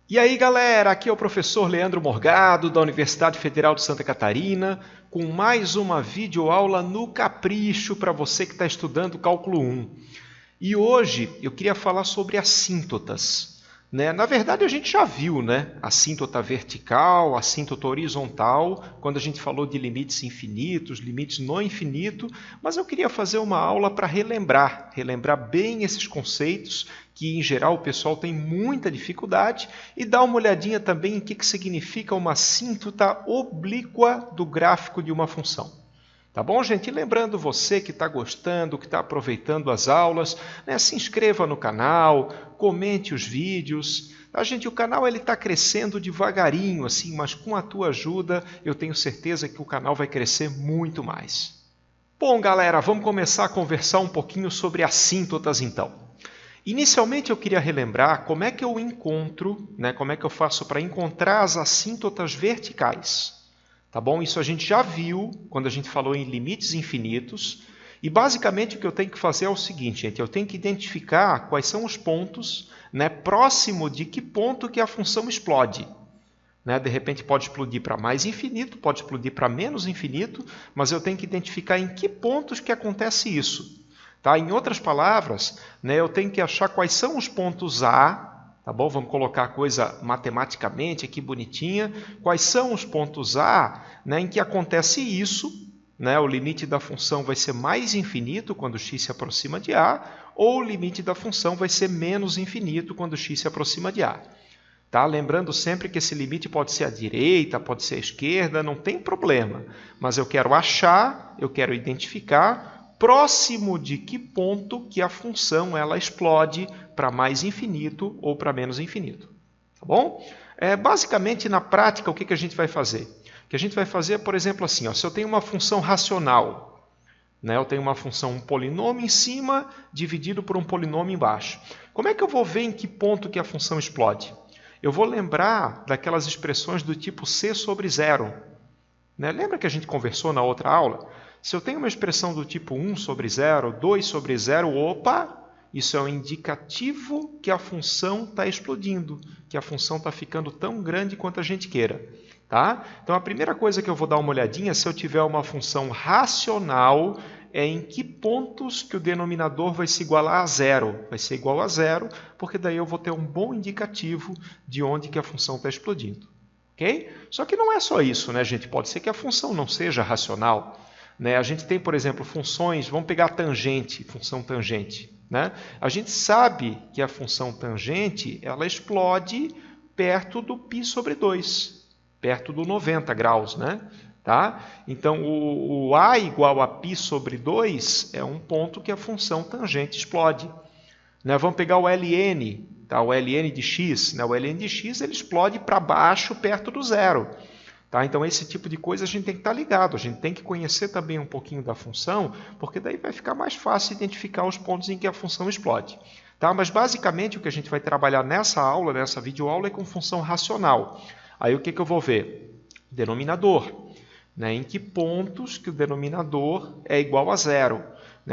E aí, galera, aqui é o professor Leandro Morgado, da Universidade Federal de Santa Catarina, com mais uma videoaula no Capricho para você que está estudando Cálculo 1. E hoje eu queria falar sobre assíntotas. Na verdade, a gente já viu, assíntota vertical, assíntota horizontal, quando a gente falou de limites infinitos, limites no infinito, mas eu queria fazer uma aula para relembrar bem esses conceitos, que em geral o pessoal tem muita dificuldade, e dar uma olhadinha também em que significa uma assíntota oblíqua do gráfico de uma função. Tá bom, gente? E lembrando você que está gostando, que está aproveitando as aulas, se inscreva no canal, comente os vídeos. Tá, gente? O canal está crescendo devagarinho, assim, mas com a tua ajuda eu tenho certeza que o canal vai crescer muito mais. Bom, galera, vamos começar a conversar um pouquinho sobre assíntotas, então. Inicialmente eu queria relembrar como é que eu encontro, como é que eu faço para encontrar as assíntotas verticais. Tá bom? Isso a gente já viu quando a gente falou em limites infinitos. E basicamente o que eu tenho que fazer é o seguinte, gente, eu tenho que identificar quais são os pontos, próximo de que ponto que a função explode. De repente pode explodir para mais infinito, pode explodir para menos infinito, mas eu tenho que identificar em que pontos que acontece isso. Tá? Em outras palavras, eu tenho que achar quais são os pontos A. Tá bom? Vamos colocar a coisa matematicamente aqui bonitinha. Quais são os pontos A em que acontece isso? O limite da função vai ser mais infinito quando x se aproxima de A, ou o limite da função vai ser menos infinito quando x se aproxima de A. Tá? Lembrando sempre que esse limite pode ser à direita, pode ser à esquerda, não tem problema. Mas eu quero achar, eu quero identificar próximo de que ponto que a função ela explode para mais infinito ou para menos infinito. Tá bom? Basicamente, na prática, o que a gente vai fazer? O que a gente vai fazer, por exemplo, assim, se eu tenho uma função racional, eu tenho uma função, um polinômio em cima, dividido por um polinômio embaixo. Como é que eu vou ver em que ponto que a função explode? Eu vou lembrar daquelas expressões do tipo c sobre zero. Lembra que a gente conversou na outra aula? Se eu tenho uma expressão do tipo 1 sobre 0, 2 sobre 0, opa, isso é um indicativo que a função está explodindo, que a função está ficando tão grande quanto a gente queira. Tá? Então, a primeira coisa que eu vou dar uma olhadinha, se eu tiver uma função racional, é em que pontos que o denominador vai se igualar a zero. Vai ser igual a zero, porque daí eu vou ter um bom indicativo de onde que a função está explodindo. Okay? Só que não é só isso, gente? Pode ser que a função não seja racional. A gente tem, por exemplo, funções, vamos pegar a tangente, função tangente. A gente sabe que a função tangente ela explode perto do π sobre 2, perto do 90 graus. Tá? Então, o a igual a π sobre 2 é um ponto que a função tangente explode. Vamos pegar o ln, tá? O ln de x. O ln de x ele explode para baixo perto do zero. Tá? Então, esse tipo de coisa a gente tem que estar ligado, a gente tem que conhecer também um pouquinho da função, porque daí vai ficar mais fácil identificar os pontos em que a função explode. Tá? Mas, basicamente, o que a gente vai trabalhar nessa aula, nessa videoaula, é com função racional. Aí, o que eu vou ver? Denominador. Em que pontos que o denominador é igual a zero.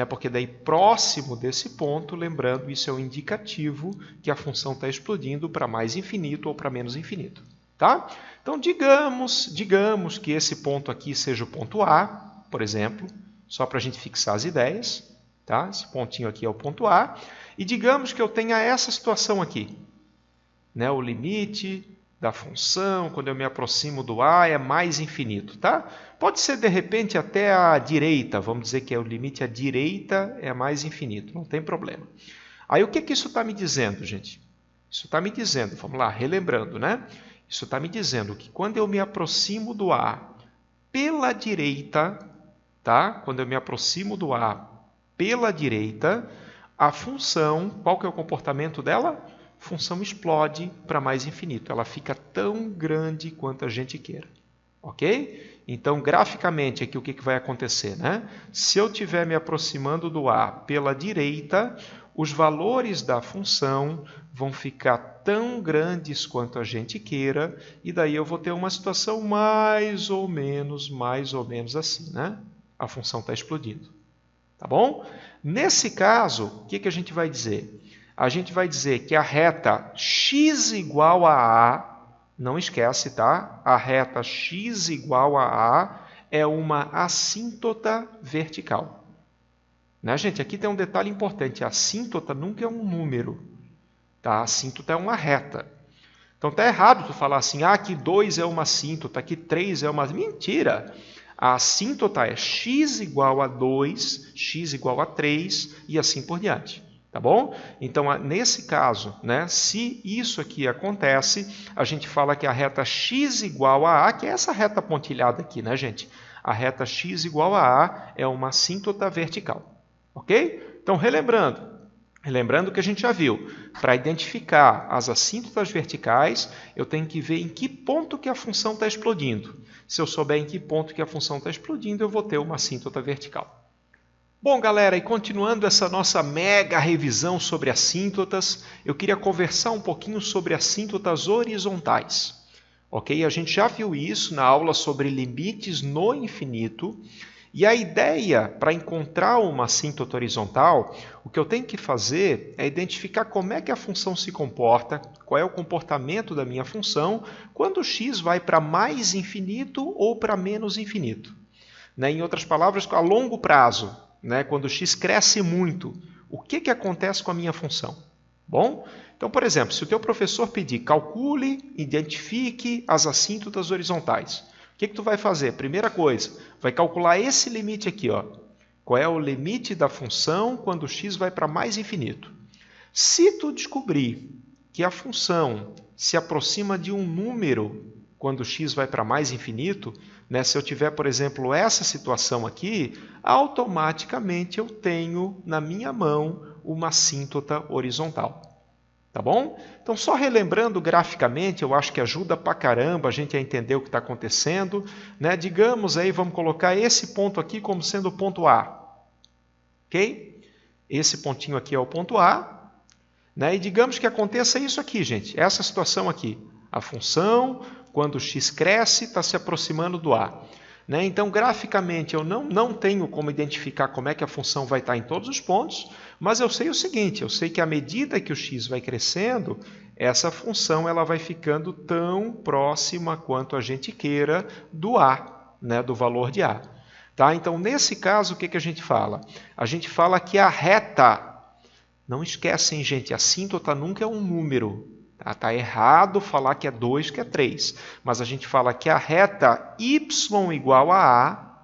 Porque daí, próximo desse ponto, lembrando, isso é um indicativo que a função está explodindo para mais infinito ou para menos infinito. Tá? Então, digamos que esse ponto aqui seja o ponto A, por exemplo, só para a gente fixar as ideias. Tá? Esse pontinho aqui é o ponto A. E digamos que eu tenha essa situação aqui. O limite da função, quando eu me aproximo do A, é mais infinito. Tá? Pode ser, de repente, até a direita. Vamos dizer que o limite à direita é mais infinito. Não tem problema. Aí, o que isso está me dizendo, gente? Isso está me dizendo, vamos lá, relembrando, Isso está me dizendo que quando eu me aproximo do A pela direita, tá? Quando eu me aproximo do A pela direita, a função, qual que é o comportamento dela? A função explode para mais infinito. Ela fica tão grande quanto a gente queira. Ok? Então, graficamente, aqui o que vai acontecer? Se eu estiver me aproximando do A pela direita, os valores da função vão ficar tão grandes quanto a gente queira, e daí eu vou ter uma situação mais ou menos assim. A função está explodindo. Tá bom? Nesse caso, o que a gente vai dizer? a gente vai dizer que a reta x igual a A, não esquece, tá? A reta x igual a A é uma assíntota vertical. Né, gente? Aqui tem um detalhe importante. A assíntota nunca é um número. Tá? A assíntota é uma reta. Então, está errado tu falar assim, aqui 2 é uma assíntota, aqui 3 é uma... Mentira! A assíntota é x igual a 2, x igual a 3 e assim por diante. Tá bom? Então, nesse caso, né, se isso aqui acontece, a gente fala que a reta x igual a A, que é essa reta pontilhada aqui, né, gente? A reta x igual a A é uma assíntota vertical. Ok? Então, relembrando que a gente já viu, para identificar as assíntotas verticais, eu tenho que ver em que ponto que a função está explodindo. Se eu souber em que ponto que a função está explodindo, eu vou ter uma assíntota vertical. Bom, galera, e continuando essa nossa mega revisão sobre assíntotas, eu queria conversar um pouquinho sobre assíntotas horizontais. Ok? A gente já viu isso na aula sobre limites no infinito. E a ideia para encontrar uma assíntota horizontal, o que eu tenho que fazer é identificar como é que a função se comporta, qual é o comportamento da minha função, quando x vai para mais infinito ou para menos infinito. Né? Em outras palavras, a longo prazo, né? Quando x cresce muito, o que acontece com a minha função? Bom, então, por exemplo, se o teu professor pedir calcule, identifique as assíntotas horizontais, o que tu vai fazer? Primeira coisa, vai calcular esse limite aqui, ó. Qual é o limite da função quando x vai para mais infinito? Se tu descobrir que a função se aproxima de um número quando x vai para mais infinito, né? Se eu tiver, por exemplo, essa situação aqui, automaticamente eu tenho na minha mão uma assíntota horizontal. Tá bom? Então, só relembrando graficamente, eu acho que ajuda pra caramba a gente a entender o que está acontecendo. Né? Digamos aí, vamos colocar esse ponto aqui como sendo o ponto A. Ok? Esse pontinho aqui é o ponto A. Né? E digamos que aconteça isso aqui, gente. Essa situação aqui. A função, quando x cresce, está se aproximando do A. Né? Então, graficamente, eu não tenho como identificar como é que a função vai estar em todos os pontos, mas eu sei o seguinte, eu sei que à medida que o x vai crescendo, essa função ela vai ficando tão próxima quanto a gente queira do A, né? Do valor de A. Tá? Então, nesse caso, o que a gente fala? A gente fala que a reta, não esquecem, gente, a assíntota nunca é um número. Está errado falar que é 2, que é 3. Mas a gente fala que a reta y igual a A,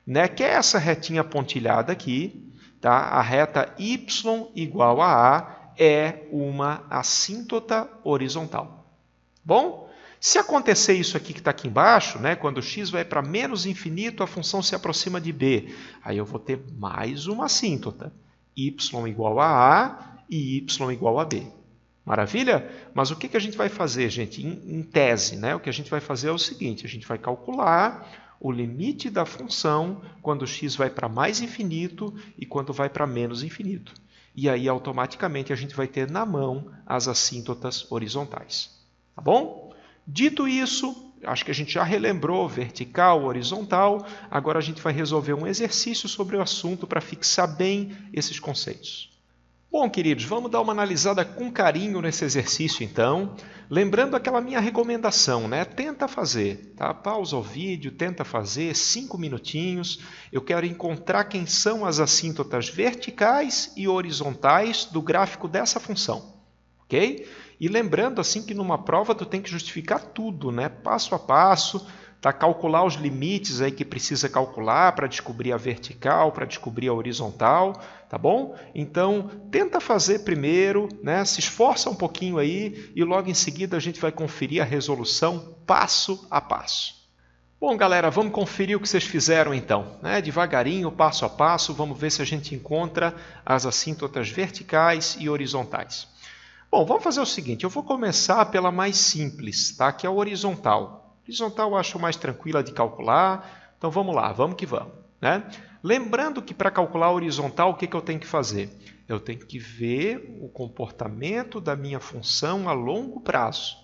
né, que é essa retinha pontilhada aqui, tá? A reta y igual a A é uma assíntota horizontal. Bom, se acontecer isso aqui que está aqui embaixo, né, quando x vai para menos infinito, a função se aproxima de B. Aí eu vou ter mais uma assíntota. Y igual a A e y igual a B. Maravilha? Mas o que a gente vai fazer, gente? Em tese, né? O que a gente vai fazer é o seguinte, a gente vai calcular o limite da função quando x vai para mais infinito e quando vai para menos infinito. E aí, automaticamente, a gente vai ter na mão as assíntotas horizontais. Tá bom? Dito isso, acho que a gente já relembrou vertical, horizontal. Agora a gente vai resolver um exercício sobre o assunto para fixar bem esses conceitos. Bom, queridos, vamos dar uma analisada com carinho nesse exercício, então. Lembrando aquela minha recomendação, né? Tenta fazer, tá? Pausa o vídeo, tenta fazer, 5 minutinhos. Eu quero encontrar quem são as assíntotas verticais e horizontais do gráfico dessa função, ok? E lembrando, assim, que numa prova tu tem que justificar tudo, né? Passo a passo. Tá? Calcular os limites aí que precisa calcular para descobrir a vertical, para descobrir a horizontal, tá bom? Então, tenta fazer primeiro, né? Se esforça um pouquinho aí e logo em seguida a gente vai conferir a resolução passo a passo. Bom, galera, vamos conferir o que vocês fizeram então, né? Devagarinho, passo a passo, vamos ver se a gente encontra as assíntotas verticais e horizontais. Bom, vamos fazer o seguinte, eu vou começar pela mais simples, tá? Que é a horizontal. Horizontal eu acho mais tranquila de calcular, então vamos lá, vamos que vamos. Né? Lembrando que para calcular a horizontal, o que eu tenho que fazer? Eu tenho que ver o comportamento da minha função a longo prazo.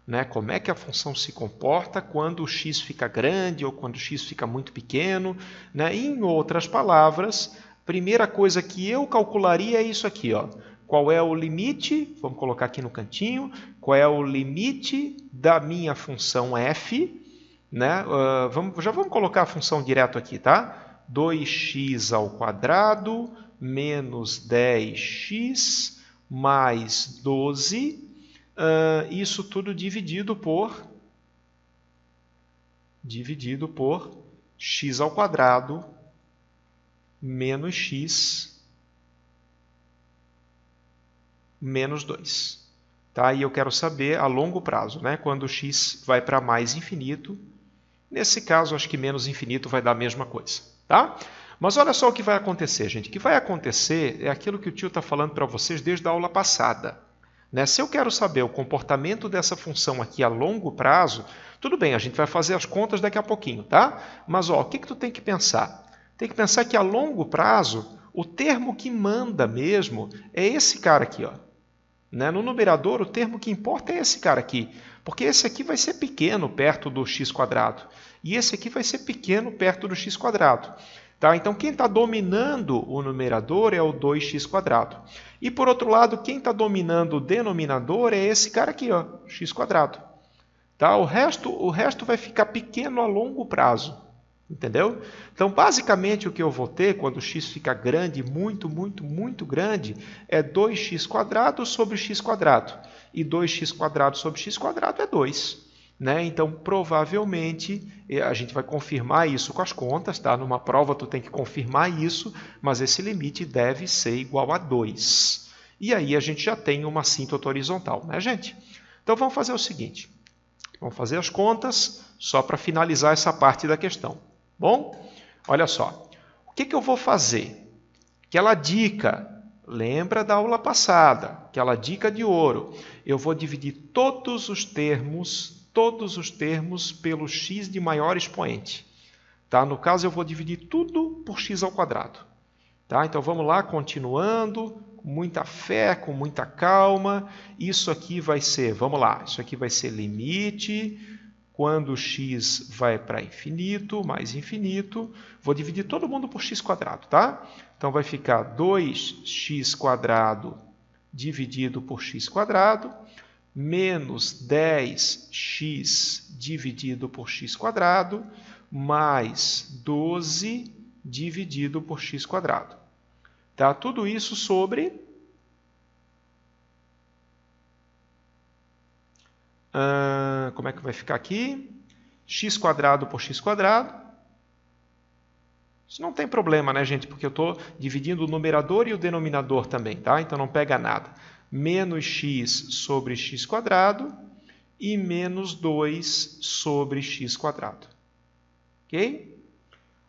Né? Como é que a função se comporta quando o x fica grande ou quando o x fica muito pequeno. Né? Em outras palavras, a primeira coisa que eu calcularia é isso aqui. Ó. qual é o limite, vamos colocar aqui no cantinho, qual é o limite da minha função f, né? Já vamos colocar a função direto aqui, tá? 2x² menos 10x mais 12, isso tudo dividido por x² menos x menos 2. Tá? E eu quero saber a longo prazo, né? Quando x vai para mais infinito. Nesse caso, acho que menos infinito vai dar a mesma coisa. Tá? Mas olha só o que vai acontecer, gente. O que vai acontecer é aquilo que o tio está falando para vocês desde a aula passada. Né? Se eu quero saber o comportamento dessa função aqui a longo prazo, tudo bem, a gente vai fazer as contas daqui a pouquinho, tá? Mas ó, o que tu tem que pensar? Tem que pensar que a longo prazo, o termo que manda mesmo é esse cara aqui, ó. Né? No numerador, o termo que importa é esse cara aqui, porque esse aqui vai ser pequeno perto do x², e esse aqui vai ser pequeno perto do x². Tá? Então, quem está dominando o numerador é o 2x². E, por outro lado, quem está dominando o denominador é esse cara aqui, ó, x². Tá? O resto vai ficar pequeno a longo prazo. Entendeu? Então, basicamente, o que eu vou ter quando x fica grande, muito grande, é 2x² sobre x². E 2x² sobre x² é 2. Né? Então, provavelmente, a gente vai confirmar isso com as contas. Tá? Numa prova, tu tem que confirmar isso, mas esse limite deve ser igual a 2. E aí a gente já tem uma assíntota horizontal, né, gente? Então, vamos fazer o seguinte. Vamos fazer as contas só para finalizar essa parte da questão. Bom, olha só. O que eu vou fazer? Aquela dica, lembra da aula passada, aquela dica de ouro. Eu vou dividir todos os termos pelo x de maior expoente. Tá? No caso, eu vou dividir tudo por x². Tá? Então, vamos lá, continuando, com muita fé, com muita calma. Isso aqui vai ser, vamos lá, isso aqui vai ser limite, quando x vai para infinito, mais infinito. Vou dividir todo mundo por x², tá? Então, vai ficar 2x² dividido por x², menos 10x dividido por x², mais 12 dividido por x². Tá? Tudo isso sobre como é que vai ficar aqui? x² por x². Isso não tem problema, né, gente? Porque eu estou dividindo o numerador e o denominador também, tá? Então não pega nada. Menos x sobre x² e menos 2 sobre x². Ok?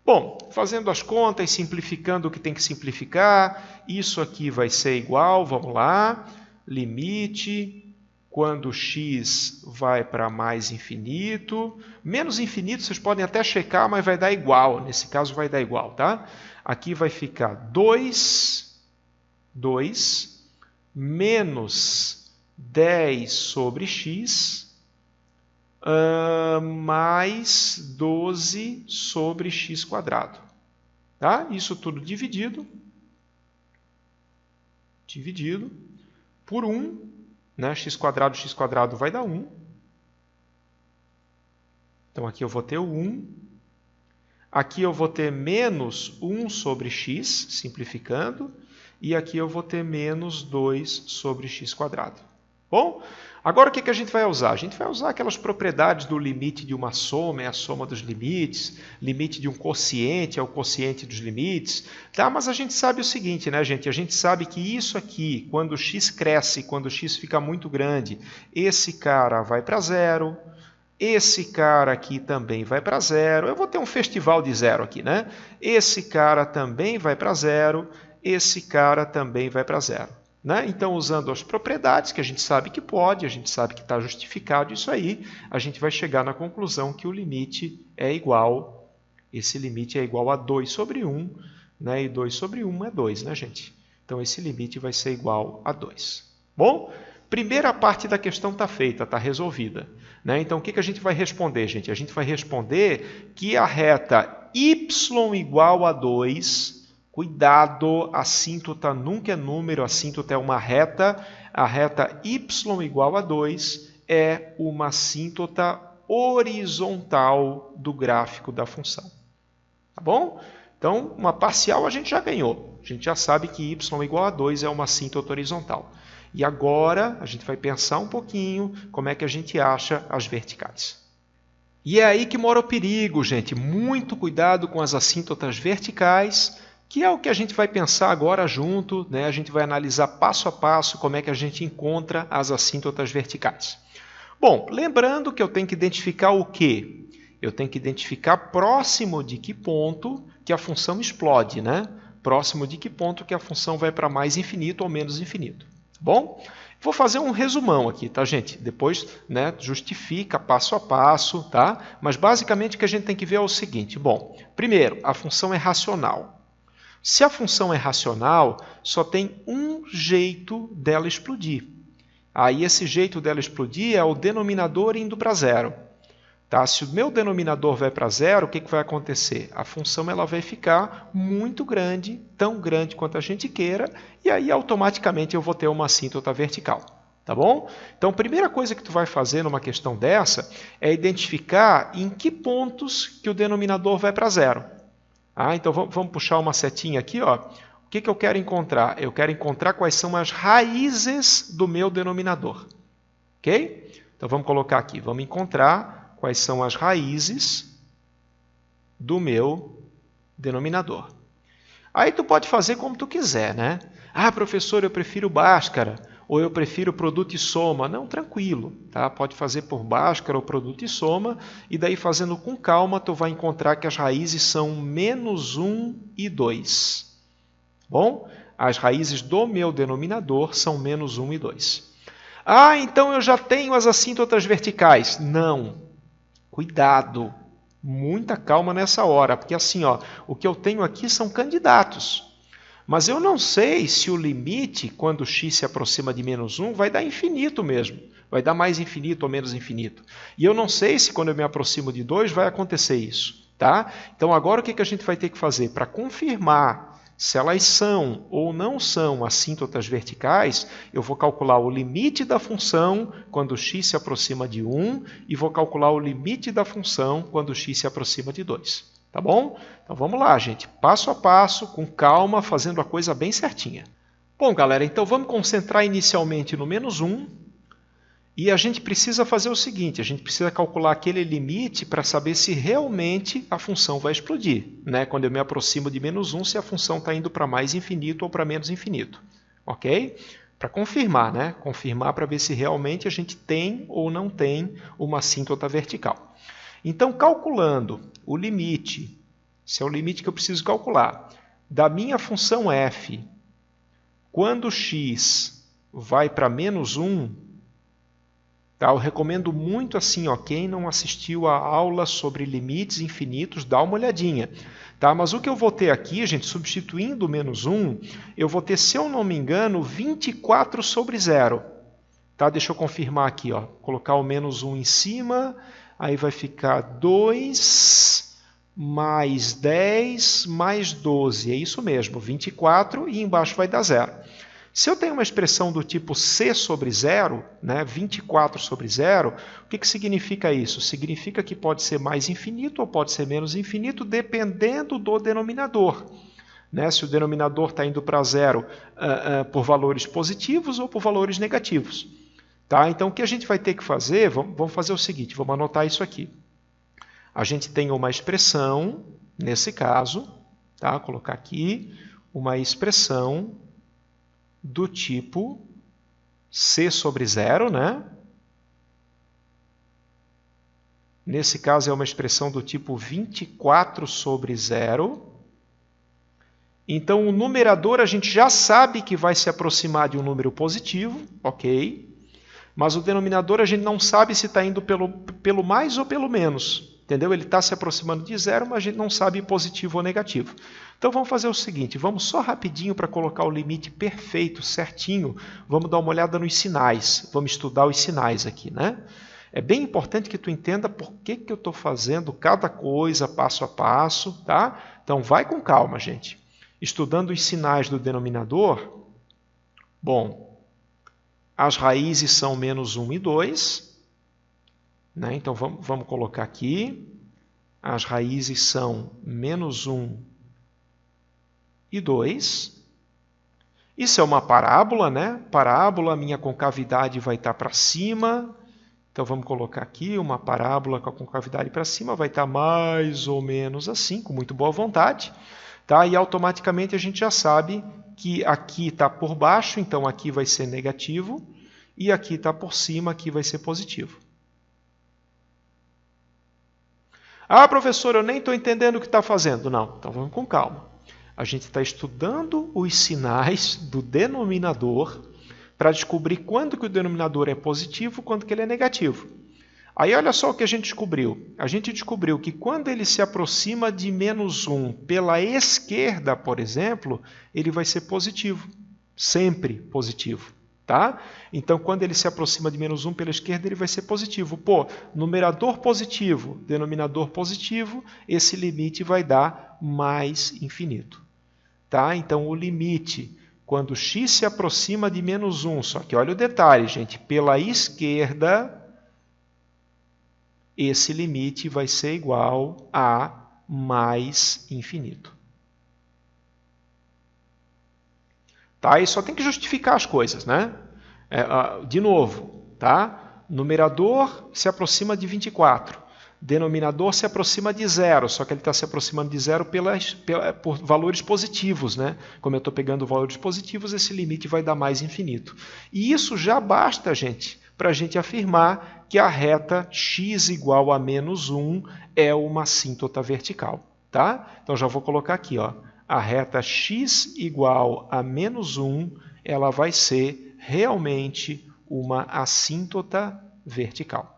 Bom, fazendo as contas, simplificando o que tem que simplificar, isso aqui vai ser igual, vamos lá, limite, quando x vai para mais infinito, menos infinito vocês podem até checar, mas vai dar igual, nesse caso vai dar igual, tá? Aqui vai ficar 2 menos 10 sobre x, mais 12 sobre x². Tá? Isso tudo dividido por 1, né? x² vai dar 1. Então, aqui eu vou ter o 1. Aqui eu vou ter menos 1 sobre x, simplificando. E aqui eu vou ter menos 2 sobre x². Bom, agora o que a gente vai usar? A gente vai usar aquelas propriedades do limite de uma soma, é a soma dos limites, limite de um quociente é o quociente dos limites. Tá? Mas a gente sabe o seguinte, né, gente? A gente sabe que isso aqui, quando o x cresce, quando o x fica muito grande, esse cara vai para zero, esse cara aqui também vai para zero. Eu vou ter um festival de zero aqui, né? Esse cara também vai para zero, esse cara também vai para zero. Né? Então, usando as propriedades, que a gente sabe que pode, a gente sabe que está justificado isso aí, a gente vai chegar na conclusão que o limite é igual, esse limite é igual a 2 sobre 1, né? E 2 sobre 1 é 2, né, gente? Então, esse limite vai ser igual a 2. Bom, primeira parte da questão está feita, está resolvida. Né? Então, o que a gente vai responder, gente? A gente vai responder que a reta y igual a 2, Cuidado, assíntota nunca é número, assíntota é uma reta. A reta y igual a 2 é uma assíntota horizontal do gráfico da função. Tá bom? Então, uma parcial a gente já ganhou. A gente já sabe que y igual a 2 é uma assíntota horizontal. E agora a gente vai pensar um pouquinho como é que a gente acha as verticais. E é aí que mora o perigo, gente. Muito cuidado com as assíntotas verticais, que é o que a gente vai pensar agora junto, né? A gente vai analisar passo a passo como é que a gente encontra as assíntotas verticais. Bom, lembrando que eu tenho que identificar o quê? Eu tenho que identificar próximo de que ponto que a função explode, né? Próximo de que ponto que a função vai para mais infinito ou menos infinito. Tá bom? Vou fazer um resumão aqui, tá, gente? Depois, né, justifica passo a passo, tá? Mas basicamente o que a gente tem que ver é o seguinte. Bom, primeiro, a função é racional. Se a função é racional, só tem um jeito dela explodir. Aí esse jeito dela explodir é o denominador indo para zero. Tá? Se o meu denominador vai para zero, o que vai acontecer? A função ela vai ficar muito grande, tão grande quanto a gente queira, e aí automaticamente eu vou ter uma assíntota vertical. Tá bom? Então, a primeira coisa que tu vai fazer numa questão dessa é identificar em que pontos que o denominador vai para zero. Então, vamos puxar uma setinha aqui. Ó. O que eu quero encontrar? Eu quero encontrar quais são as raízes do meu denominador. Ok? Então, vamos colocar aqui. Vamos encontrar quais são as raízes do meu denominador. Aí tu pode fazer como tu quiser, né? Ah, professor, eu prefiro Bhaskara, ou eu prefiro produto e soma. Não, tranquilo, tá? Pode fazer por Bhaskara ou produto e soma, e daí fazendo com calma tu vai encontrar que as raízes são menos 1 e 2. Bom? As raízes do meu denominador são menos 1 e 2. Ah, então eu já tenho as assíntotas verticais. Não. Cuidado, muita calma nessa hora, porque assim, ó, o que eu tenho aqui são candidatos. Mas eu não sei se o limite, quando x se aproxima de menos 1, vai dar infinito mesmo. Vai dar mais infinito ou menos infinito. E eu não sei se quando eu me aproximo de 2 vai acontecer isso. Tá? Então agora o que a gente vai ter que fazer? Para confirmar se elas são ou não são assíntotas verticais, eu vou calcular o limite da função quando x se aproxima de 1 e vou calcular o limite da função quando x se aproxima de 2. Tá bom? Então vamos lá, gente. Passo a passo, com calma, fazendo a coisa bem certinha. Bom, galera, então vamos concentrar inicialmente no menos 1. E a gente precisa fazer o seguinte, a gente precisa calcular aquele limite para saber se realmente a função vai explodir. Né? Quando eu me aproximo de menos 1, se a função está indo para mais infinito ou para menos infinito. Ok? Para confirmar, né? Confirmar para ver se realmente a gente tem ou não tem uma assíntota vertical. Então, calculando o limite, esse é o limite que eu preciso calcular, da minha função f, quando x vai para menos 1, tá? Eu recomendo muito assim, ó, quem não assistiu a aula sobre limites infinitos, dá uma olhadinha. Tá? Mas o que eu vou ter aqui, gente, substituindo o menos 1, eu vou ter, se eu não me engano, 24 sobre 0. Tá? Deixa eu confirmar aqui, ó, colocar o menos 1 em cima, aí vai ficar 2 mais 10 mais 12. É isso mesmo, 24 e embaixo vai dar 0. Se eu tenho uma expressão do tipo c sobre 0, né, 24 sobre 0, o que significa isso? Significa que pode ser mais infinito ou pode ser menos infinito, dependendo do denominador. Né? Se o denominador está indo para 0 por valores positivos ou por valores negativos. Tá? Então, o que a gente vai ter que fazer, vamos fazer o seguinte, vamos anotar isso aqui. A gente tem uma expressão, nesse caso, tá? Vou colocar aqui, uma expressão do tipo c sobre 0, né? Nesse caso é uma expressão do tipo 24 sobre 0. Então, o numerador a gente já sabe que vai se aproximar de um número positivo, ok? Mas o denominador a gente não sabe se está indo pelo mais ou pelo menos. Entendeu? Ele está se aproximando de 0, mas a gente não sabe positivo ou negativo. Então vamos fazer o seguinte, vamos só rapidinho para colocar o limite perfeito, certinho, vamos dar uma olhada nos sinais, vamos estudar os sinais aqui, né? É bem importante que tu entenda por que eu estou fazendo cada coisa passo a passo, tá? Então vai com calma, gente. estudando os sinais do denominador, bom, as raízes são menos 1 e 2, né? Então vamos colocar aqui, as raízes são menos 1 e 2. Isso é uma parábola, né? Parábola, a minha concavidade vai estar para cima. Então vamos colocar aqui uma parábola com a concavidade para cima, vai estar mais ou menos assim, com muito boa vontade. Tá? E automaticamente a gente já sabe que aqui está por baixo, então aqui vai ser negativo, e aqui está por cima, aqui vai ser positivo. Ah, professor, eu nem estou entendendo o que está fazendo. Não, então vamos com calma. A gente está estudando os sinais do denominador para descobrir quando que o denominador é positivo e quando que ele é negativo. Aí olha só o que a gente descobriu. A gente descobriu que quando ele se aproxima de menos 1 pela esquerda, por exemplo, ele vai ser positivo. Sempre positivo. Tá? Então, quando ele se aproxima de menos 1 pela esquerda, ele vai ser positivo. Pô, numerador positivo, denominador positivo, esse limite vai dar mais infinito. Tá? Então, o limite, quando x se aproxima de menos 1, só que olha o detalhe, gente, pela esquerda, esse limite vai ser igual a mais infinito. Tá? E só tem que justificar as coisas, né? De novo, tá? Numerador se aproxima de 24. Denominador se aproxima de 0, só que ele está se aproximando de 0 por valores positivos, né? Como eu estou pegando valores positivos, esse limite vai dar mais infinito. E isso já basta, gente, para a gente afirmar que a reta x igual a menos 1 é uma assíntota vertical. Tá? Então já vou colocar aqui, ó, a reta x igual a menos 1, ela vai ser realmente uma assíntota vertical.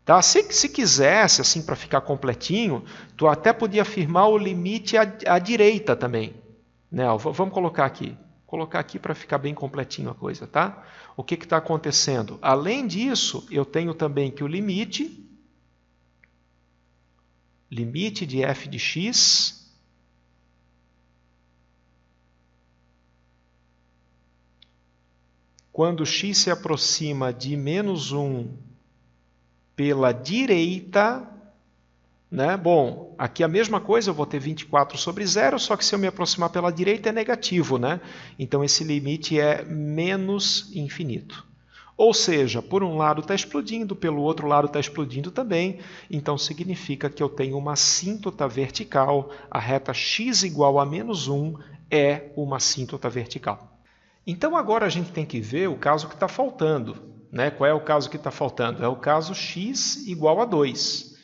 Tá? Se quisesse, assim, para ficar completinho, tu até podia afirmar o limite à direita também. Né? Vamos colocar aqui para ficar bem completinho a coisa. Tá? O que está acontecendo? Além disso, eu tenho também que o limite de f de x quando x se aproxima de menos 1 pela direita, né? Bom, aqui a mesma coisa, eu vou ter 24 sobre 0, só que se eu me aproximar pela direita é negativo, né? Então esse limite é menos infinito. Ou seja, por um lado está explodindo, pelo outro lado está explodindo também, então significa que eu tenho uma assíntota vertical, a reta x igual a menos 1 é uma assíntota vertical. Então agora a gente tem que ver o caso que está faltando. Né? Qual é o caso que está faltando? É o caso x igual a 2.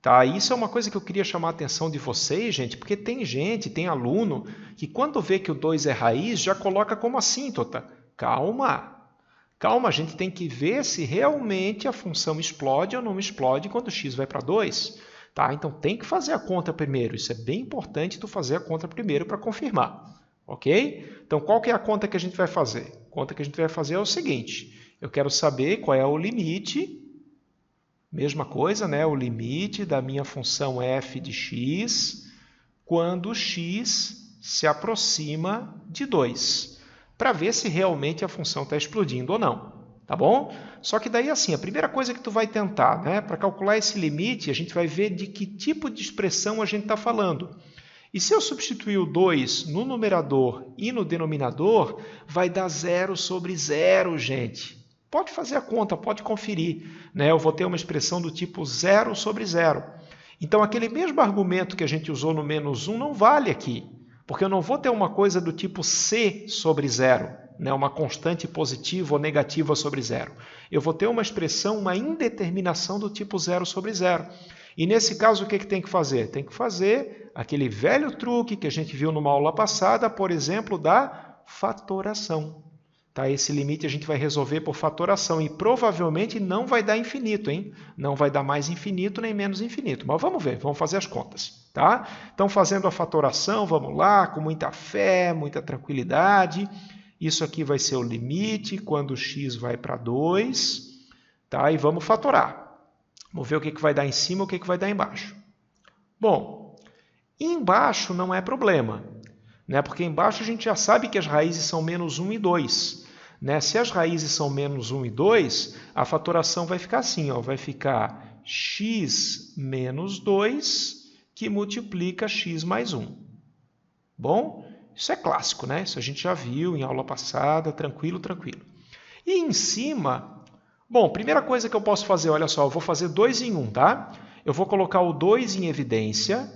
Tá? Isso é uma coisa que eu queria chamar a atenção de vocês, gente, porque tem aluno que quando vê que o 2 é raiz, já coloca como assíntota. Calma, a gente tem que ver se realmente a função explode ou não explode quando x vai para 2. Tá? Então tem que fazer a conta primeiro, isso é bem importante tu fazer a conta primeiro para confirmar. Ok? Então qual que é a conta que a gente vai fazer? A conta que a gente vai fazer é o seguinte, eu quero saber qual é o limite, mesma coisa, né? O limite da minha função f de x quando x se aproxima de 2, para ver se realmente a função está explodindo ou não, tá bom? Só que daí, assim, a primeira coisa que tu vai tentar, né? Para calcular esse limite, a gente vai ver de que tipo de expressão a gente está falando. E se eu substituir o 2 no numerador e no denominador, vai dar 0 sobre 0, gente. Pode fazer a conta, pode conferir. Né? Eu vou ter uma expressão do tipo 0 sobre 0. Então, aquele mesmo argumento que a gente usou no menos 1 não vale aqui, porque eu não vou ter uma coisa do tipo c sobre 0, né? Uma constante positiva ou negativa sobre 0. Eu vou ter uma expressão, uma indeterminação do tipo 0 sobre 0. E nesse caso, o que tem que fazer? Tem que fazer aquele velho truque que a gente viu numa aula passada, por exemplo, da fatoração. Tá? Esse limite a gente vai resolver por fatoração e provavelmente não vai dar infinito, hein? Não vai dar mais infinito nem menos infinito. Mas vamos ver, vamos fazer as contas. Tá? Então, fazendo a fatoração, vamos lá, com muita fé, muita tranquilidade. Isso aqui vai ser o limite quando x vai para 2. Tá? E vamos fatorar. Vamos ver o que vai dar em cima e o que vai dar embaixo. Bom, Embaixo não é problema, né? Porque embaixo a gente já sabe que as raízes são menos 1 e 2. Né? Se as raízes são menos 1 e 2, a fatoração vai ficar assim, ó, vai ficar x menos 2 que multiplica x mais 1. Bom, isso é clássico, né? Isso a gente já viu em aula passada, tranquilo, tranquilo. E em cima, bom, primeira coisa que eu posso fazer, olha só, eu vou fazer 2 em 1, tá? Eu vou colocar o 2 em evidência,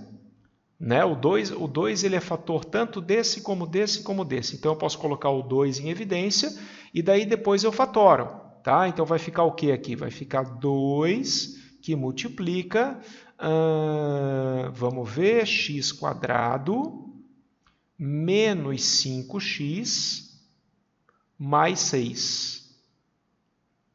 né? O 2 ele é fator tanto desse como desse como desse. Então eu posso colocar o 2 em evidência e daí depois eu fatoro, tá? Então vai ficar o que aqui? Vai ficar 2 que multiplica, vamos ver, x quadrado menos 5x mais 6.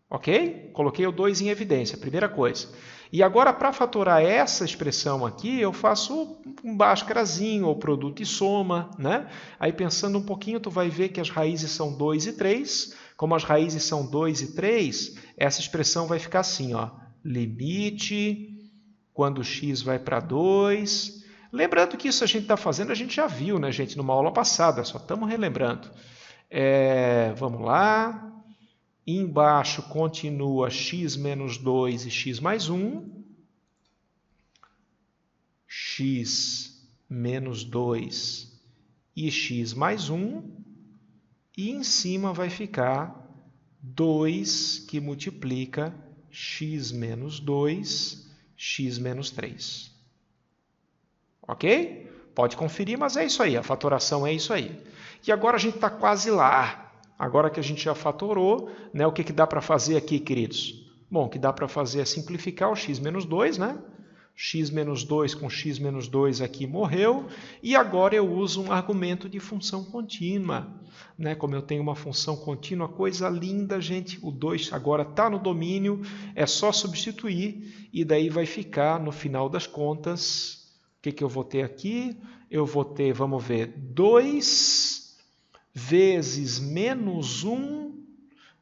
Ok? Coloquei o 2 em evidência, primeira coisa. E agora, para fatorar essa expressão aqui, eu faço um bhaskarazinho, ou produto e soma, né? Aí, pensando um pouquinho, tu vai ver que as raízes são 2 e 3. Como as raízes são 2 e 3, essa expressão vai ficar assim, ó. Limite, quando x vai para 2. Lembrando que isso a gente está fazendo, a gente já viu, né, gente, numa aula passada, só estamos relembrando. Vamos lá. Embaixo continua x menos 2 e x mais 1. X menos 2 e x mais 1. E em cima vai ficar 2 que multiplica x menos 2, x menos 3. Ok? Pode conferir, mas é isso aí, a fatoração é isso aí. E agora a gente está quase lá. Agora que a gente já fatorou, né, o que dá para fazer aqui, queridos? Bom, o que dá para fazer é simplificar o x menos 2, né? X menos 2 com x menos 2 aqui morreu. E agora eu uso um argumento de função contínua. Né? Como eu tenho uma função contínua, coisa linda, gente. O 2 agora está no domínio, é só substituir. E daí vai ficar, no final das contas, o que eu vou ter aqui? Eu vou ter, vamos ver, 2 vezes menos 1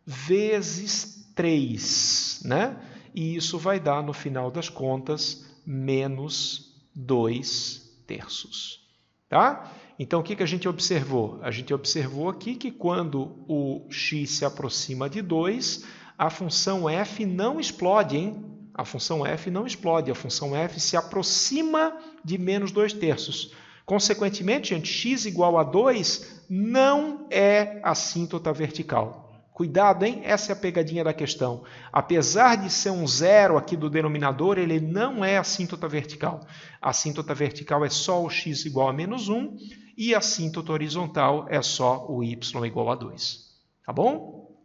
vezes 3, né? E isso vai dar, no final das contas, menos 2 terços. Tá? Então, o que a gente observou? A gente observou aqui que quando o x se aproxima de 2, a função f não explode, hein? A função f não explode, a função f se aproxima de menos 2 terços. Consequentemente, gente, x igual a 2 não é assíntota vertical. Cuidado, hein? Essa é a pegadinha da questão. Apesar de ser um zero aqui do denominador, ele não é assíntota vertical. A assíntota vertical é só o x igual a menos 1 e a assíntota horizontal é só o y igual a 2. Tá bom?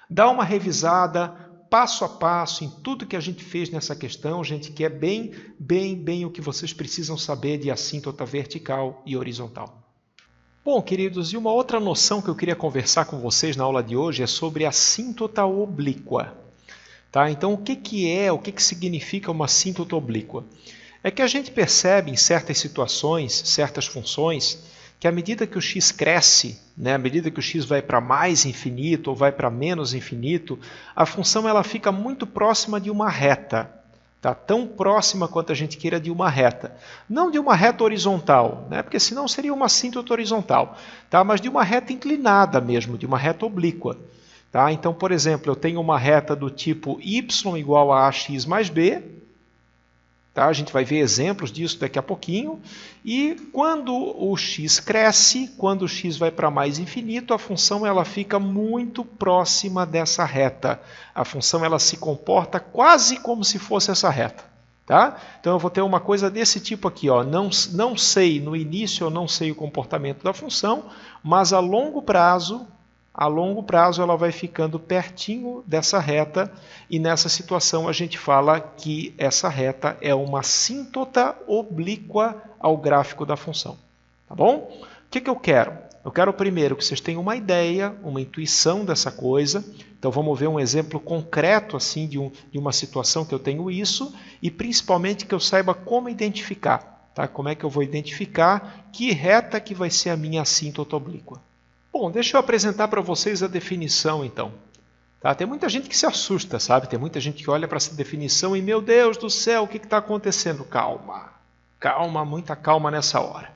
Dá uma revisada passo a passo em tudo que a gente fez nessa questão, gente, que é bem o que vocês precisam saber de assíntota vertical e horizontal. Bom, queridos, e uma outra noção que eu queria conversar com vocês na aula de hoje é sobre assíntota oblíqua. Tá? Então, o que significa uma assíntota oblíqua? É que a gente percebe em certas situações, certas funções, que à medida que o x cresce, né, à medida que o x vai para mais infinito ou vai para menos infinito, a função ela fica muito próxima de uma reta. Tá? Tão próxima quanto a gente queira de uma reta. Não de uma reta horizontal, né? Porque senão seria uma assíntota horizontal, tá? Mas de uma reta inclinada mesmo, de uma reta oblíqua. Tá? Então, por exemplo, eu tenho uma reta do tipo y igual a ax mais b. Tá? A gente vai ver exemplos disso daqui a pouquinho. E quando o x cresce, quando o x vai para mais infinito, a função ela fica muito próxima dessa reta. A função ela se comporta quase como se fosse essa reta. Tá? Então eu vou ter uma coisa desse tipo aqui. Ó. Não sei, no início eu não sei o comportamento da função, mas a longo prazo ela vai ficando pertinho dessa reta e nessa situação a gente fala que essa reta é uma assíntota oblíqua ao gráfico da função. Tá bom? O que eu quero? Eu quero primeiro que vocês tenham uma ideia, uma intuição dessa coisa. Então vamos ver um exemplo concreto assim de uma situação que eu tenho isso e principalmente que eu saiba como identificar. Tá? Como é que eu vou identificar que reta que vai ser a minha assíntota oblíqua? Bom, deixa eu apresentar para vocês a definição, então. Tá? Tem muita gente que se assusta, sabe? Tem muita gente que olha para essa definição e, meu Deus do céu, o que está acontecendo? Calma. Calma, muita calma nessa hora.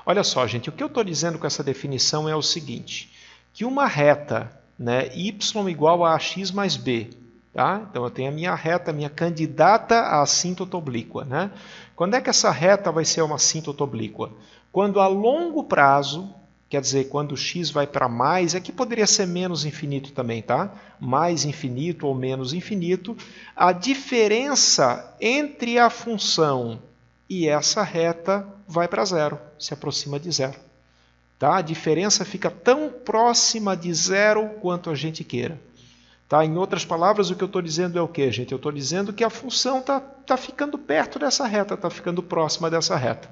Olha só, gente, o que eu estou dizendo com essa definição é o seguinte, que uma reta, né, y igual a x mais b, tá? Então eu tenho a minha reta, a minha candidata à assíntota oblíqua, né? Quando é que essa reta vai ser uma assíntota oblíqua? Quando a longo prazo, quer dizer, quando x vai para mais, aqui poderia ser menos infinito também, tá? Mais infinito ou menos infinito, a diferença entre a função e essa reta vai para zero, se aproxima de zero. Tá? A diferença fica tão próxima de zero quanto a gente queira. Tá? Em outras palavras, o que eu estou dizendo é o quê, gente? Eu estou dizendo que a função está ficando perto dessa reta, está ficando próxima dessa reta.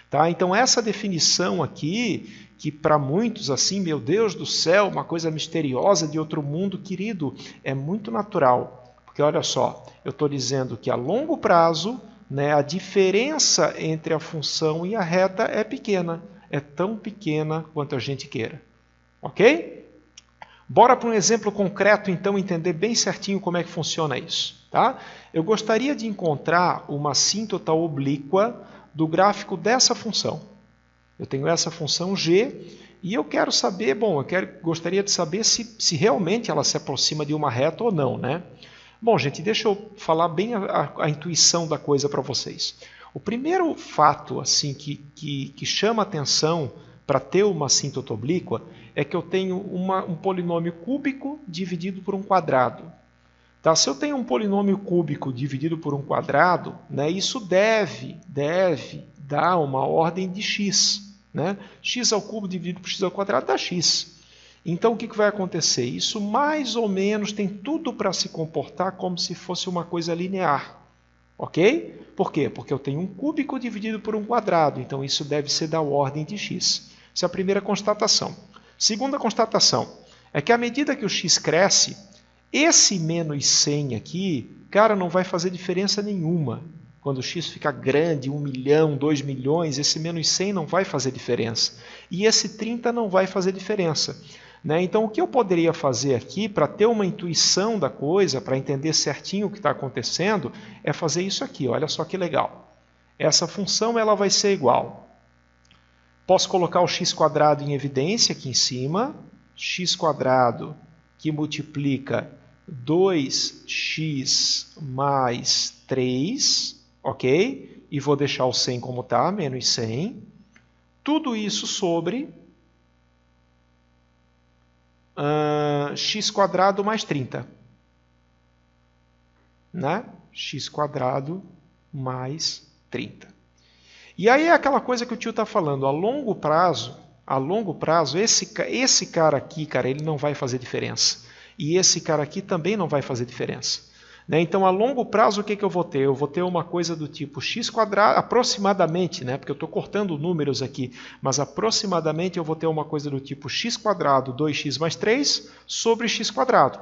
Tá? Então, essa definição aqui, que para muitos, assim, meu Deus do céu, uma coisa misteriosa de outro mundo, querido, é muito natural. Porque, olha só, eu estou dizendo que a longo prazo, né, a diferença entre a função e a reta é pequena. É tão pequena quanto a gente queira. Ok? Bora para um exemplo concreto, então, entender bem certinho como é que funciona isso. Tá? Eu gostaria de encontrar uma assíntota oblíqua do gráfico dessa função. Eu tenho essa função g e eu quero saber, bom, gostaria de saber se realmente ela se aproxima de uma reta ou não, né? Bom, gente, deixa eu falar bem a intuição da coisa para vocês. O primeiro fato assim que chama atenção para ter uma assíntota oblíqua é que eu tenho um polinômio cúbico dividido por um quadrado. Tá? Se eu tenho um polinômio cúbico dividido por um quadrado, né, isso deve dar uma ordem de x. Né? X ao cubo dividido por x ao quadrado dá x. Então, o que vai acontecer? Isso mais ou menos tem tudo para se comportar como se fosse uma coisa linear. Ok? Por quê? Porque eu tenho um cúbico dividido por um quadrado, então isso deve ser da ordem de x. Essa é a primeira constatação. Segunda constatação é que à medida que o x cresce, esse menos 100 aqui, cara, não vai fazer diferença nenhuma. Quando o x ficar grande, 1 milhão, 2 milhões, esse menos 100 não vai fazer diferença. E esse 30 não vai fazer diferença. Né? Então, o que eu poderia fazer aqui, para ter uma intuição da coisa, para entender certinho o que está acontecendo, é fazer isso aqui. Olha só que legal. Essa função ela vai ser igual. Posso colocar o x² em evidência aqui em cima. X² que multiplica 2x mais 3, ok? E vou deixar o 100 como está, menos 100. Tudo isso sobre x² mais 30. Né? x² mais 30. E aí é aquela coisa que o tio está falando, a longo prazo, esse cara aqui, cara, ele não vai fazer diferença. E esse cara aqui também não vai fazer diferença. Né? Então, a longo prazo, o que eu vou ter? Eu vou ter uma coisa do tipo x², aproximadamente, né? Porque eu estou cortando números aqui, mas aproximadamente eu vou ter uma coisa do tipo x², 2x mais 3, sobre x².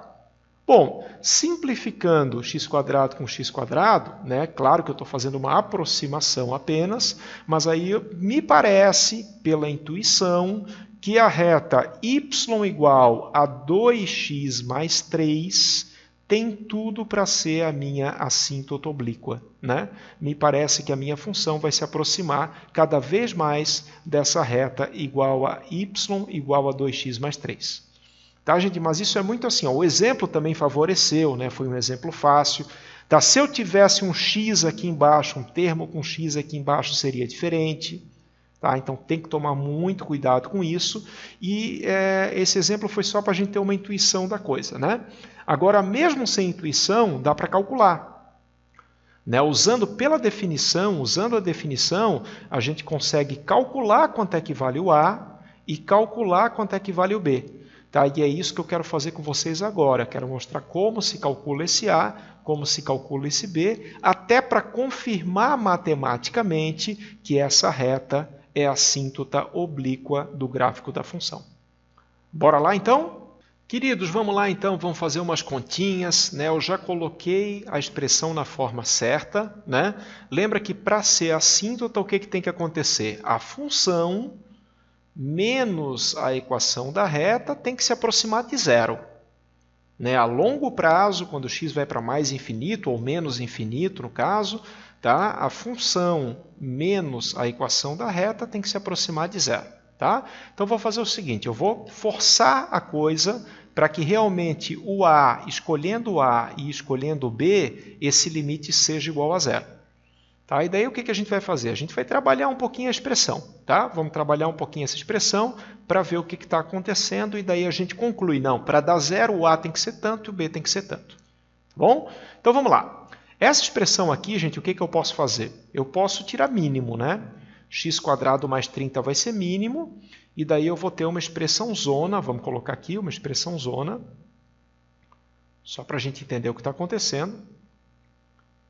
Bom, simplificando x² com x², né? Claro que eu estou fazendo uma aproximação apenas, mas aí me parece, pela intuição, que a reta y igual a 2x mais 3 tem tudo para ser a minha assíntota oblíqua. Né? Me parece que a minha função vai se aproximar cada vez mais dessa reta igual a y igual a 2x mais 3. Tá, gente? Mas isso é muito assim. Ó. O exemplo também favoreceu, né? Foi um exemplo fácil. Tá? Se eu tivesse um x aqui embaixo, um termo com x aqui embaixo seria diferente. Tá? Então tem que tomar muito cuidado com isso. E esse exemplo foi só para a gente ter uma intuição da coisa. Né? Agora, mesmo sem intuição, dá para calcular. Né? Usando a definição, a gente consegue calcular quanto é que vale o A e calcular quanto é que vale o B. Tá? E é isso que eu quero fazer com vocês agora. Quero mostrar como se calcula esse A, como se calcula esse B, até para confirmar matematicamente que essa reta é a assíntota oblíqua do gráfico da função. Bora lá, então? Queridos, vamos lá, então. Vamos fazer umas continhas. Né? Eu já coloquei a expressão na forma certa. Né? Lembra que para ser assíntota, o que tem que acontecer? A função menos a equação da reta tem que se aproximar de zero. Né? A longo prazo, quando x vai para mais infinito, ou menos infinito no caso, tá? A função menos a equação da reta tem que se aproximar de zero. Tá? Então, vou fazer o seguinte, eu vou forçar a coisa para que realmente o A, escolhendo o A e escolhendo o B, esse limite seja igual a zero. Tá? E daí o que a gente vai fazer? A gente vai trabalhar um pouquinho a expressão. Tá? Vamos trabalhar um pouquinho essa expressão para ver o que está acontecendo e daí a gente conclui. Não, para dar zero o A tem que ser tanto e o B tem que ser tanto. Tá bom? Então vamos lá. Essa expressão aqui, gente, o que eu posso fazer? Eu posso tirar mínimo, né? X² mais 30 vai ser mínimo, e daí eu vou ter uma expressão zona, vamos colocar aqui uma expressão zona, só para a gente entender o que está acontecendo,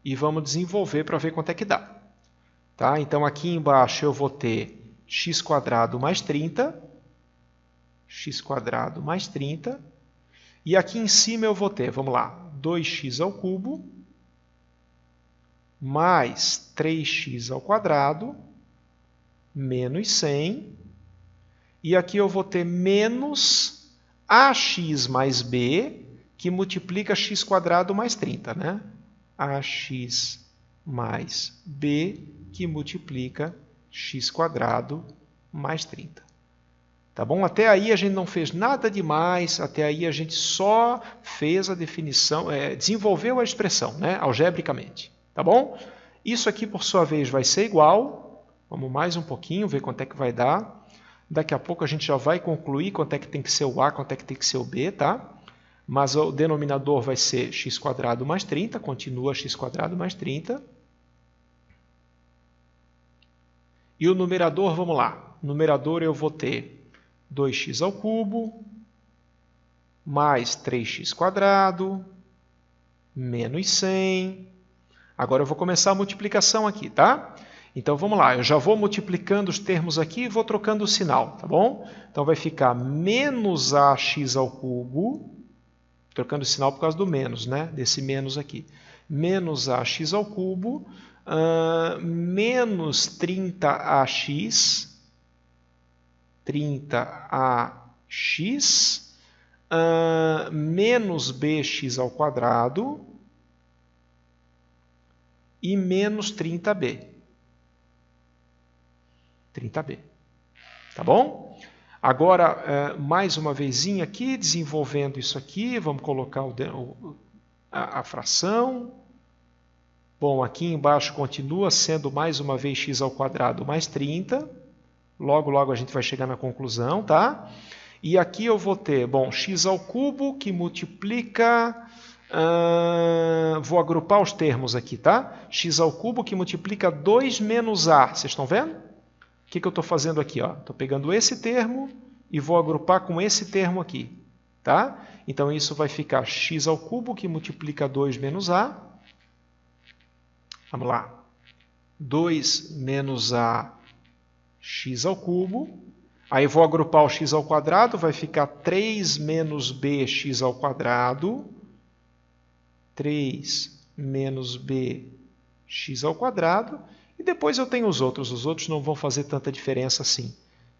e vamos desenvolver para ver quanto é que dá. Tá? Então, aqui embaixo eu vou ter x² mais 30, x² mais 30, e aqui em cima eu vou ter, vamos lá, 2x² mais 3x² menos 100, e aqui eu vou ter menos ax mais b, que multiplica x² mais 30, né? Ax mais b, que multiplica x² mais 30. Tá bom? Até aí a gente não fez nada demais, até aí a gente só fez a definição, desenvolveu a expressão, né? Algebricamente. Tá bom? Isso aqui, por sua vez, vai ser igual. Vamos mais um pouquinho, ver quanto é que vai dar. Daqui a pouco a gente já vai concluir quanto é que tem que ser o A, quanto é que tem que ser o B, tá? Mas o denominador vai ser x² mais 30, continua x² mais 30. E o numerador, vamos lá. No numerador eu vou ter 2x³ mais 3x² menos 100. Agora eu vou começar a multiplicação aqui, tá? Então, vamos lá, eu já vou multiplicando os termos aqui e vou trocando o sinal, tá bom? Então, vai ficar menos ax², trocando o sinal por causa do menos, né? Desse menos aqui. Menos ax², menos 30ax, 30ax, menos bx² e menos 30b. 30b. Tá bom? Agora, mais uma vezinha aqui, desenvolvendo isso aqui, vamos colocar a fração. Bom, aqui embaixo continua sendo mais uma vez x² mais 30. Logo, logo a gente vai chegar na conclusão, tá? E aqui eu vou ter, bom, x² que multiplica... vou agrupar os termos aqui, tá? x² que multiplica 2 menos a. Vocês estão vendo? O que eu estou fazendo aqui? Estou pegando esse termo e vou agrupar com esse termo aqui. Tá? Então, isso vai ficar x² que multiplica 2 menos a. Vamos lá. 2 menos a x². Aí, vou agrupar o x², vai ficar 3 menos bx². 3 menos bx². E depois eu tenho os outros não vão fazer tanta diferença assim.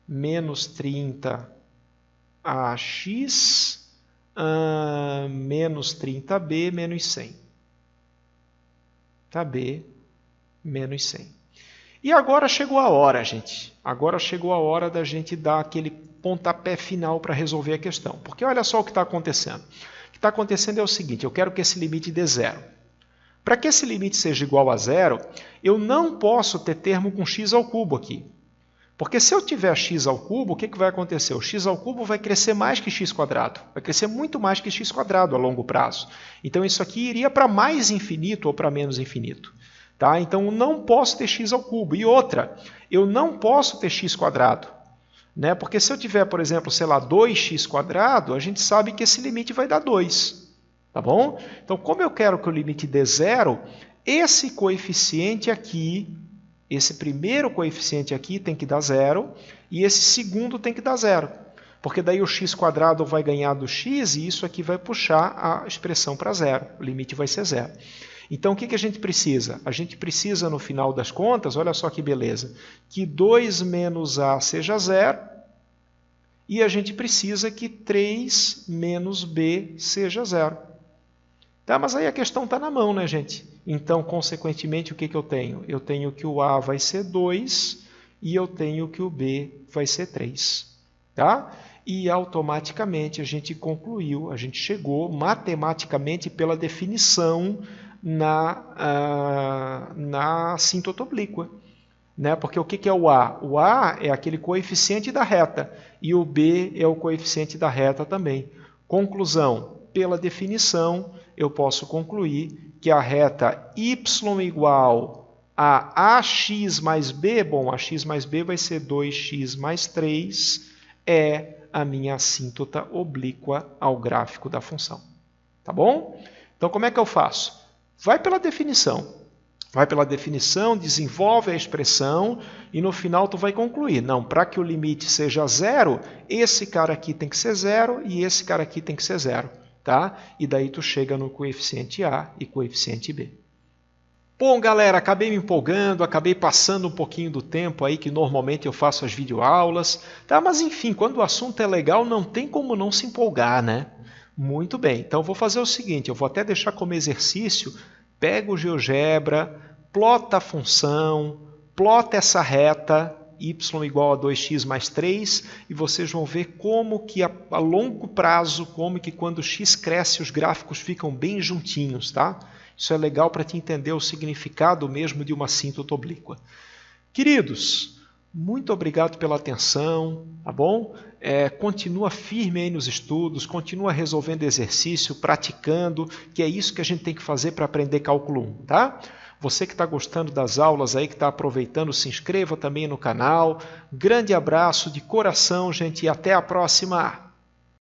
Menos 30ax, menos 30b, menos 100. Tá, b, menos 100. E agora chegou a hora, gente. Agora chegou a hora da gente dar aquele pontapé final para resolver a questão. Porque olha só o que está acontecendo. O que está acontecendo é o seguinte, eu quero que esse limite dê zero. Para que esse limite seja igual a zero, eu não posso ter termo com x² aqui. Porque se eu tiver x², o que vai acontecer? O x² vai crescer mais que x². Vai crescer muito mais que x² a longo prazo. Então, isso aqui iria para mais infinito ou para menos infinito. Tá? Então, eu não posso ter x². E outra, eu não posso ter x². Né? Porque se eu tiver, por exemplo, sei lá, 2x², a gente sabe que esse limite vai dar 2. Tá bom? Então, como eu quero que o limite dê zero, esse coeficiente aqui, esse primeiro coeficiente aqui tem que dar zero, e esse segundo tem que dar zero. Porque daí o x² vai ganhar do x, e isso aqui vai puxar a expressão para zero. O limite vai ser zero. Então, o que a gente precisa? A gente precisa, no final das contas, olha só que beleza, que 2 menos a seja zero, e a gente precisa que 3 menos b seja zero. Tá? Mas aí a questão está na mão, né, gente? Então, consequentemente, o que eu tenho? Eu tenho que o A vai ser 2 e eu tenho que o B vai ser 3. Tá? E automaticamente a gente concluiu, a gente chegou matematicamente pela definição na assíntota oblíqua. Né? Porque o que é o A? O A é aquele coeficiente da reta e o B é o coeficiente da reta também. Conclusão, pela definição, eu posso concluir que a reta y igual a ax mais b, bom, ax mais b vai ser 2x mais 3, é a minha assíntota oblíqua ao gráfico da função. Tá bom? Então, como é que eu faço? Vai pela definição. Vai pela definição, desenvolve a expressão e no final tu vai concluir. Não, para que o limite seja zero, esse cara aqui tem que ser zero e esse cara aqui tem que ser zero. Tá? E daí tu chega no coeficiente A e coeficiente B. Bom, galera, acabei me empolgando, acabei passando um pouquinho do tempo aí que normalmente eu faço as videoaulas, tá? Mas enfim, quando o assunto é legal, não tem como não se empolgar, né? Muito bem, então eu vou fazer o seguinte, eu vou até deixar como exercício, pega o GeoGebra, plota a função, plota essa reta, y igual a 2x mais 3, e vocês vão ver como que a longo prazo, como que quando x cresce, os gráficos ficam bem juntinhos, tá? Isso é legal para te entender o significado mesmo de uma assíntota oblíqua. Queridos, muito obrigado pela atenção, tá bom? Continua firme aí nos estudos, continua resolvendo exercício, praticando, que é isso que a gente tem que fazer para aprender cálculo 1, tá? Você que está gostando das aulas aí, que está aproveitando, se inscreva também no canal. Grande abraço de coração, gente, e até a próxima!